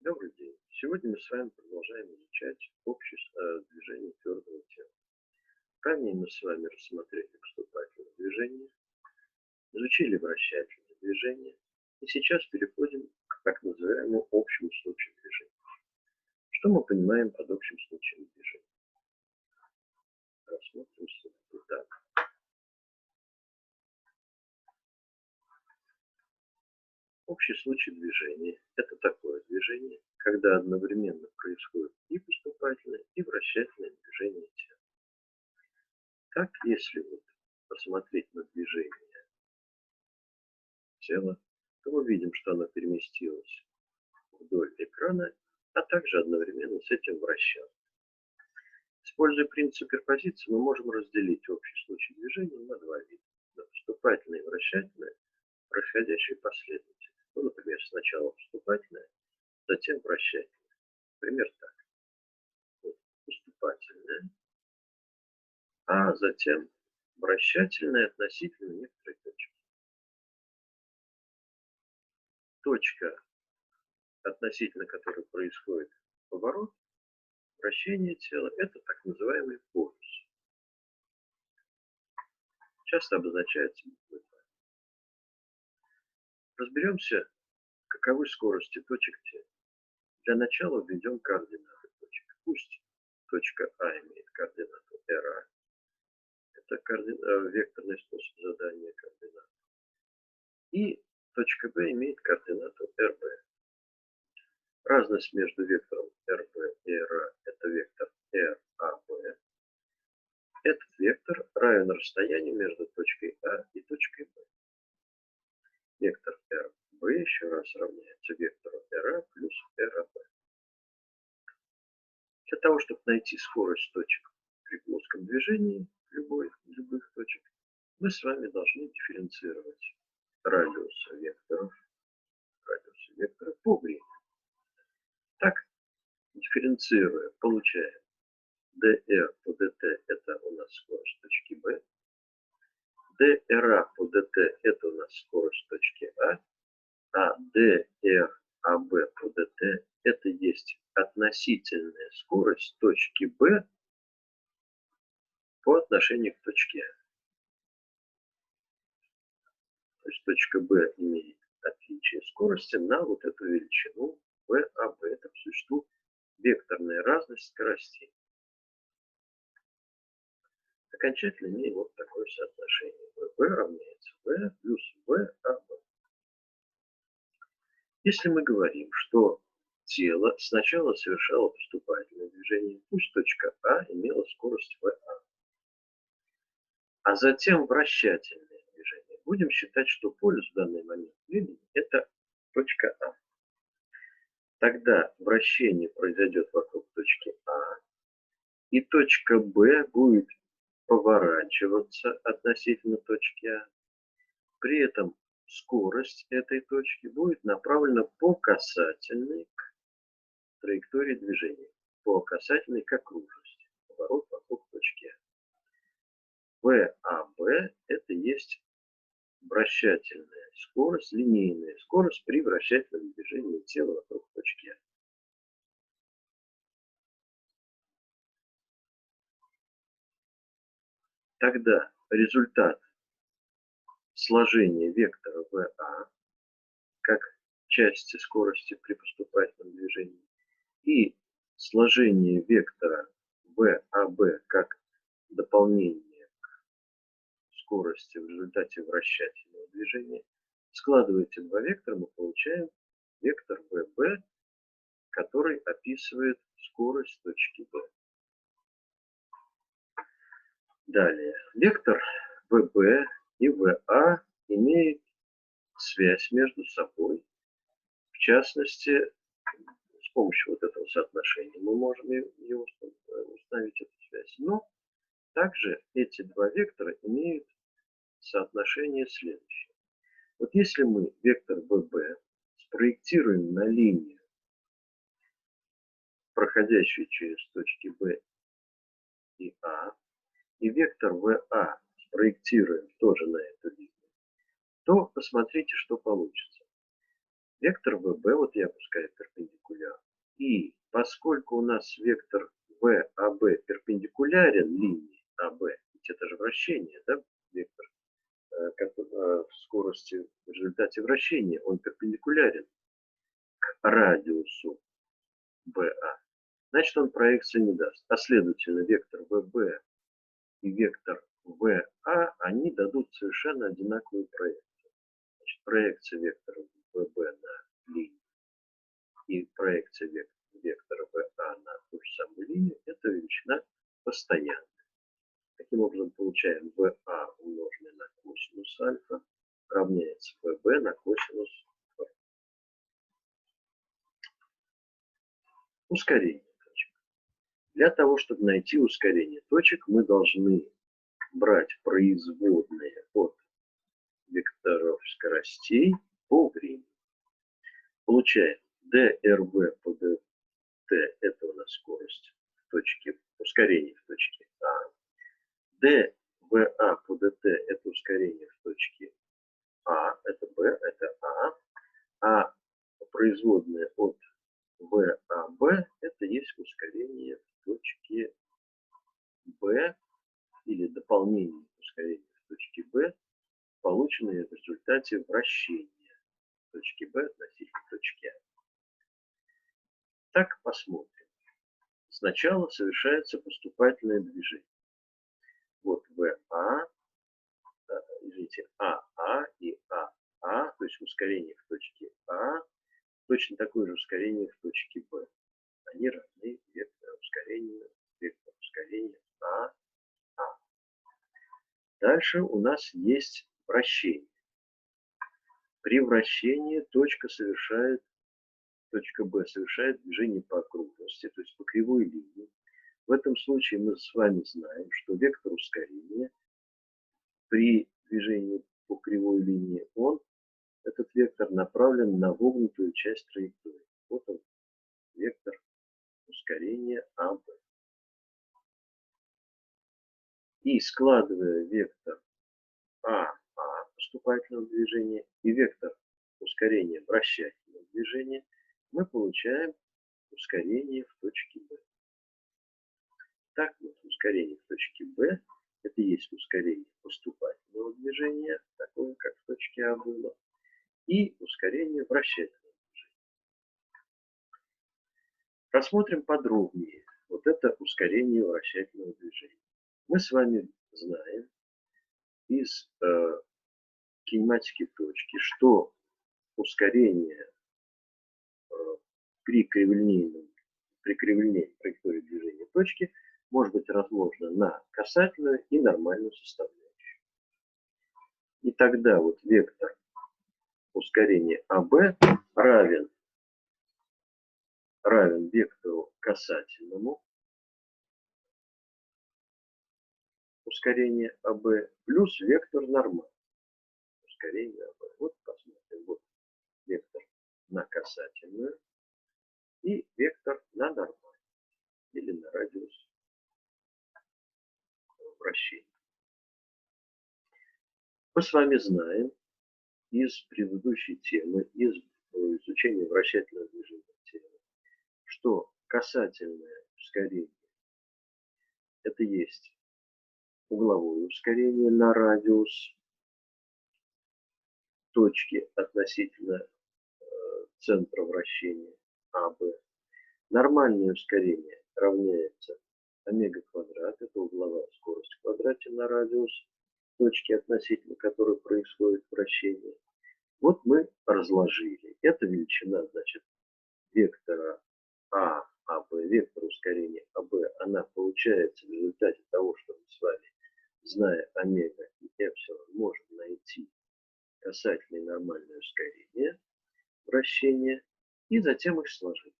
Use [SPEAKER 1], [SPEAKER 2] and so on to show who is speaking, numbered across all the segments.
[SPEAKER 1] Добрый день. Сегодня мы с вами продолжаем изучать общее движение твердого тела. Ранее мы с вами рассмотрели поступательное движение, изучили вращательное движение, и сейчас переходим к так называемому общему случаю движения. Что мы понимаем под общим случаем движения? Рассмотрим ссылку. Так. Общий случай движения – это такое движение, когда одновременно происходит и поступательное, и вращательное движение тела. Так, если вот посмотреть на движение тела, то мы видим, что оно переместилось вдоль экрана, а также одновременно с этим вращалось. Используя принцип суперпозиции, мы можем разделить общий случай движения на два вида. Поступательное и вращательное, происходящие последовательно. Ну, например, сначала поступательное, затем вращательное. Например, так. Вот, поступательное, а затем вращательное относительно некоторой точки. Точка, относительно которой происходит поворот, вращение тела, это так называемый полюс. Часто обозначается буквой P. Разберемся, каковы скорости точек тела. Для начала введем координаты точек. Пусть точка А имеет координату RA. Это векторный способ задания координат. И точка B имеет координату RB. Разность между вектором RB и RA – это вектор RAB. Этот вектор равен расстоянию между точкой А и точкой Б. Вектор RB еще раз равняется вектору RA плюс RAB. Для того, чтобы найти скорость точек при плоском движении, любых точек, мы с вами должны дифференцировать радиусы векторов по времени. Так, дифференцируя, получаем dr по dt – это у нас скорость точки B, dra по dt – это у нас скорость точки а drab по dt – это есть относительная скорость точки B по отношению к точке А. То есть точка B имеет отличие скорости на вот эту величину VAB. Это по существу векторная разность скоростей. Окончательно имеем вот такое соотношение. VB равняется V плюс VAB. Если мы говорим, что тело сначала совершало поступательное движение, пусть точка А имела скорость VA, а затем вращательное движение, будем считать, что полюс в данный момент времени – это точка А. Тогда вращение произойдет вокруг точки А, и точка Б будет поворачиваться относительно точки А. При этом скорость этой точки будет направлена по касательной к траектории движения, по касательной к окружности, поворот вокруг точки А. ВАБ – это есть вращательная скорость, линейная скорость при вращательном движении тела вокруг точки А. Тогда результат сложения вектора ВА как части скорости при поступательном движении и сложение вектора ВАБ как дополнение к скорости в результате вращательного движения. Складывая эти два вектора, мы получаем вектор ВБ, который описывает скорость точки Б. Далее, вектор ВБ и ВА имеют связь между собой. В частности, с помощью вот этого соотношения мы можем ее установить, эту связь. Но также эти два вектора имеют соотношение следующее. Вот если мы вектор ВБ спроектируем на линию, проходящую через точки Б и А, и вектор ВА спроектируем тоже на эту линию, то посмотрите, что получится. Вектор ВБ, вот я опускаю перпендикуляр И поскольку у нас вектор ВАБ перпендикулярен линии АБ, ведь это же вращение, да, вектор в скорости в результате вращения, он перпендикулярен к радиусу БА, значит он проекции не даст. А следовательно, вектор ВБ и вектор ВА, они дадут совершенно одинаковую проекцию. Значит, проекция вектора ВБ на линию и проекция вектора ВА на ту же самую линию – это величина постоянная. Таким образом, получаем ВА умноженное на косинус альфа равняется ВБ на косинус В. Ускорение точек. Для того, чтобы найти ускорение точек, мы должны брать производные от векторов скоростей по времени. Получаем dRV по dt – это у нас скорость в точке, ускорение в точке А. dVA по dt – это ускорение в точке А, это B, это А. А производная от VAB – это есть ускорение в точке B или дополнение ускорения в точке B, полученное в результате вращения точки B относительно точки А. Так, посмотрим. Сначала совершается поступательное движение. Вот ВА, извините, АА и АА, то есть ускорение в точке А, точно такое же ускорение в точке Б. Они равны вектору ускорения АА. Дальше у нас есть вращение. При вращении точка Б совершает движение по окружности, то есть по кривой линии. В этом случае мы с вами знаем, что вектор ускорения при движении по кривой линии, этот вектор направлен на вогнутую часть траектории. Вот он, вектор ускорения АБ. И складывая вектор АА поступательного движения и вектор ускорения вращательного движения, мы получаем ускорение в точке Б. Так вот, ускорение в точке Б – это есть ускорение поступательного движения, такое как в точке А было, и ускорение вращательного движения. Рассмотрим подробнее вот это ускорение вращательного движения. Мы с вами знаем из кинематики точки, что ускорение при кривлянии траектории движения точки может быть разложено на касательную и нормальную составляющую. И тогда вот вектор ускорения АБ равен вектору касательному ускорения АБ плюс вектор нормального ускорения АБ. Вот посмотрим. Вот вектор на касательную и вектор на нормальную или на радиус вращения. Мы с вами знаем из предыдущей темы, из изучения вращательного движения темы, что касательное ускорение – это есть угловое ускорение на радиус точки относительно центра вращения АБ. Нормальное ускорение равняется омега квадрат, это угловая скорость в квадрате на радиус точки, относительно которой происходит вращение. Вот мы разложили. Это величина, значит, вектора АБ, вектор ускорения АБ, она получается в результате того, что мы с вами, зная омега и эпсилон, можем найти касательное и нормальное ускорение вращения и затем их сложить.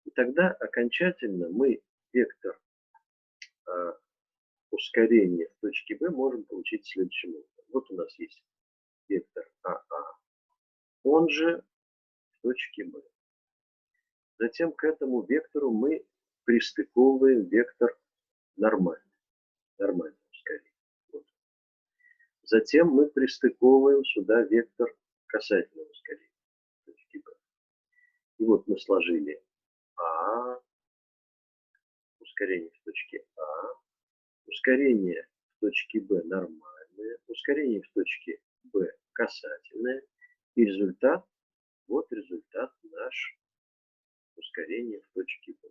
[SPEAKER 1] И тогда окончательно мы вектор ускорения в точке B можем получить следующим образом. Вот у нас есть вектор АА, он же в точке B. Затем к этому вектору мы пристыковываем вектор нормального ускорения. Вот. Затем мы пристыковываем сюда вектор касательного ускорения в точке B. И вот мы сложили А, ускорение в точке А, ускорение в точке Б нормальное, ускорение в точке Б касательное, и результат, вот результат наш ускорение в точке Б.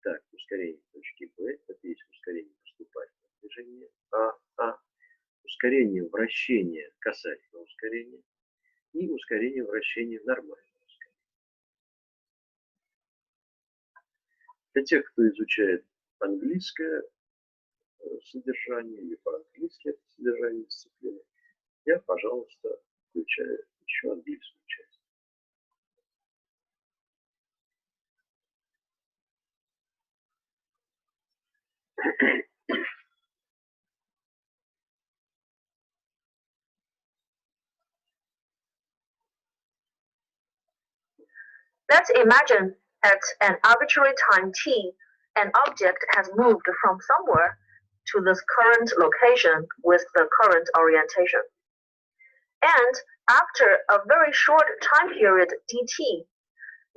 [SPEAKER 1] Так, ускорение в точке Б, это есть ускорение поступательного движения А, ускорение вращения касательного ускорения и ускорение вращения нормального ускорения. Для тех, кто изучает английское содержание или по-английски это содержание дисциплины, я, пожалуйста, включаю еще английскую часть.
[SPEAKER 2] Let's imagine at an arbitrary time t, an object has moved from somewhere to this current location with the current orientation. And after a very short time period dt,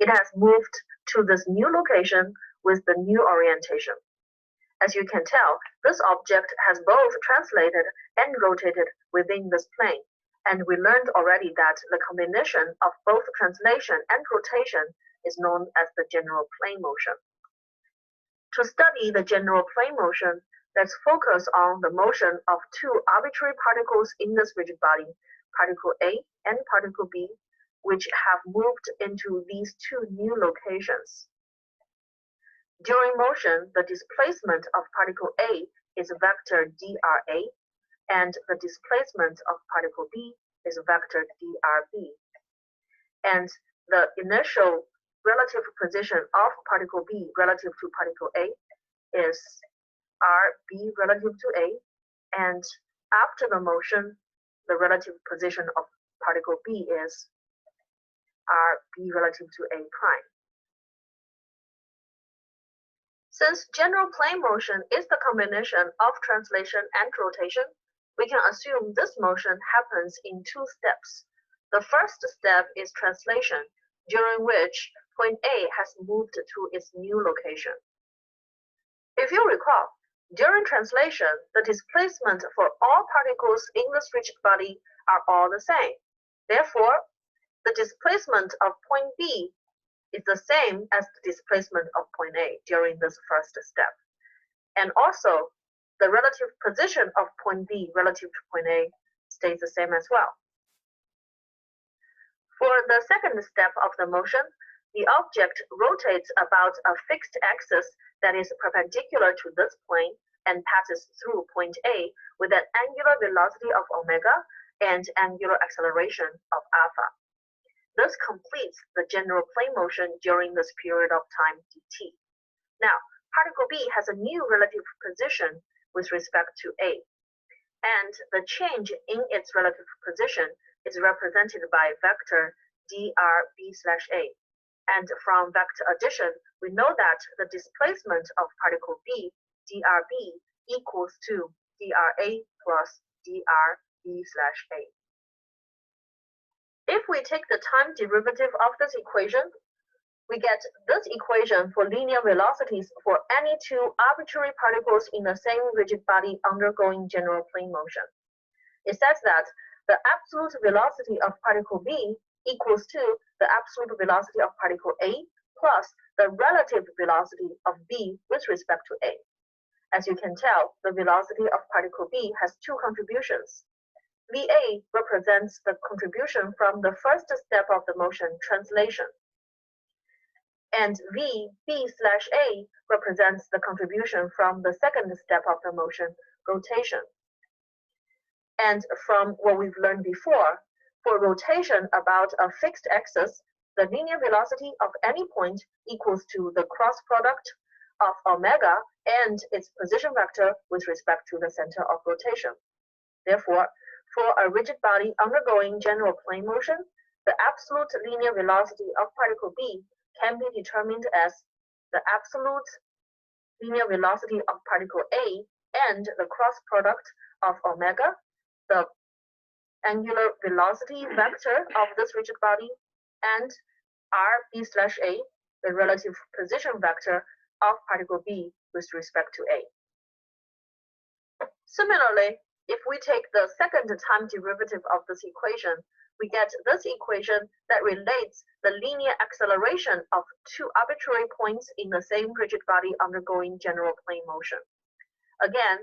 [SPEAKER 2] it has moved to this new location with the new orientation. As you can tell, this object has both translated and rotated within this plane. And we learned already that the combination of both translation and rotation is known as the general plane motion. To study the general plane motion, let's focus on the motion of two arbitrary particles in this rigid body, particle A and particle B, which have moved into these two new locations. During motion, the displacement of particle A is vector dra, and the displacement of particle B is vector drb. And the initial relative position of particle B relative to particle A is rb relative to A, and after the motion, the relative position of particle B is rb relative to A prime. Since general plane motion is the combination of translation and rotation, we can assume this motion happens in two steps. The first step is translation, during which point A has moved to its new location. If you recall, during translation, the displacement for all particles in this rigid body are all the same. Therefore, the displacement of point B is the same as the displacement of point A during this first step. And also, the relative position of point B relative to point A stays the same as well. For the second step of the motion, the object rotates about a fixed axis that is perpendicular to this plane and passes through point A with an angular velocity of omega and angular acceleration of alpha. This completes the general plane motion during this period of time dt. Now, particle B has a new relative position with respect to A, and the change in its relative position is represented by vector drb/A. And from vector addition, we know that the displacement of particle B, drb, equals to dra plus drb/A. If we take the time derivative of this equation, we get this equation for linear velocities for any two arbitrary particles in the same rigid body undergoing general plane motion. It says that the absolute velocity of particle B equals to the absolute velocity of particle A plus the relative velocity of B with respect to A. As you can tell, the velocity of particle B has two contributions. VA represents the contribution from the first step of the motion, translation. And VB/A represents the contribution from the second step of the motion, rotation. And from what we've learned before, for rotation about a fixed axis, the linear velocity of any point equals to the cross product of omega and its position vector with respect to the center of rotation. Therefore, for a rigid body undergoing general plane motion, the absolute linear velocity of particle B can be determined as the absolute linear velocity of particle A and the cross product of omega, the angular velocity vector of this rigid body, and rb/A, the relative position vector of particle B with respect to A. Similarly, if we take the second time derivative of this equation, we get this equation that relates the linear acceleration of two arbitrary points in the same rigid body undergoing general plane motion. Again,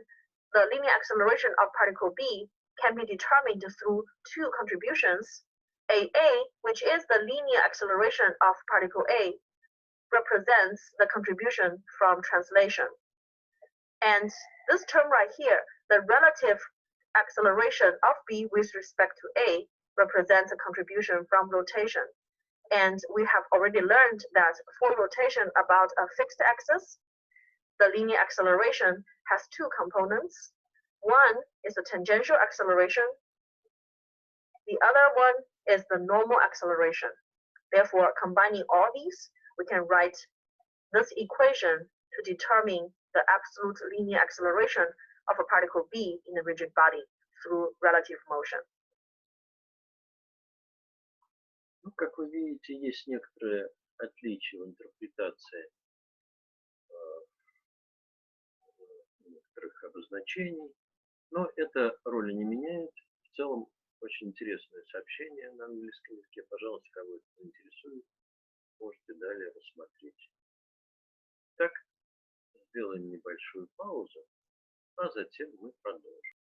[SPEAKER 2] the linear acceleration of particle B can be determined through two contributions. AA, which is the linear acceleration of particle A, represents the contribution from translation. And this term right here, the relative acceleration of B with respect to A, represents a contribution from rotation. And we have already learned that for rotation about a fixed axis, the linear acceleration has two components. One is the tangential acceleration. The other one is the normal acceleration. Therefore, combining all these, we can write this equation to determine the absolute linear acceleration of a particle B in a rigid body through relative motion.
[SPEAKER 1] Ну, как вы видите, есть некоторые отличия в интерпретации некоторых обозначений, но это роли не меняет. В целом, очень интересное сообщение на английском языке. Пожалуйста, кого это интересует, можете далее рассмотреть. Так, сделаем небольшую паузу, а затем мы продолжим.